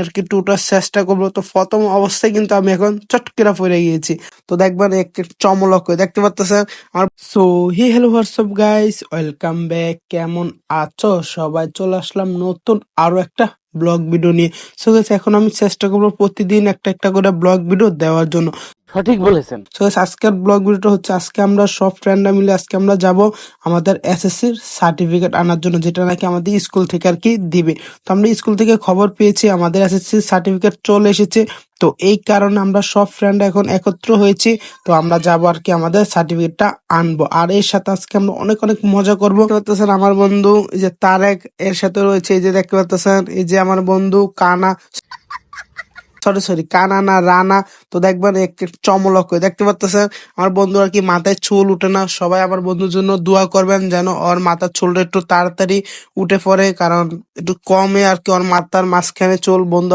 আর কি টুটার চেষ্টা করবো। তো প্রথম অবস্থায় কিন্তু আমি এখন চটকিরা পড়ে গিয়েছি। তো দেখবেন একটু চমলক হয়ে দেখতে পাচ্ছেন আমার। So hello WhatsApp guys, welcome back. কেমন আছো সবাই? চলে আসলাম নতুন আরো একটা ব্লগ ভিডিও নিয়ে। সো গাইস, এখন আমি চেষ্টা করবো প্রতিদিন একটা একটা করে ব্লগ ভিডিও দেওয়ার জন্য। সঠিক বলেছেন। সো গাইস, আজকের ব্লগ ভিডিওটা হচ্ছে আজকে আমরা সব ফ্রেন্ডরা মিলে আজকে আমরা যাব আমাদের এসএসসির সার্টিফিকেট আনার জন্য, যেটা নাকি আমাদের স্কুল থেকে আর কি দিবে। তো আমরা স্কুল থেকে খবর পেয়েছি আমাদের এসএসসির সার্টিফিকেট চলে এসেছে। তো এই কারণে আমরা সব ফ্রেন্ড এখন একত্র হয়েছি। তো আমরা যাবো আর কি আমাদের সার্টিফিকেটটা আনবো, আর এর সাথে আজকে আমরা অনেক অনেক মজা করবো। দেখতে পাচ্ছেন আমার বন্ধু এই যে তারেক, এর সাথে রয়েছে এই যে দেখতে পাচ্ছেন এই যে আমার বন্ধু কানা, সরি কানা না রানা। তো দেখবেন একটু চমলক হয়ে দেখতে পাচ্ছেন আমার বন্ধু আর কি মাথায় চুল উঠে না। সবাই আমার বন্ধুর জন্য দোয়া করবেন যেন ওর মাথার চুলটা একটু তাড়াতাড়ি উঠে পড়ে, কারণ একটু কমে আর কি ওর মাথার মাঝখানে চুল। বন্ধু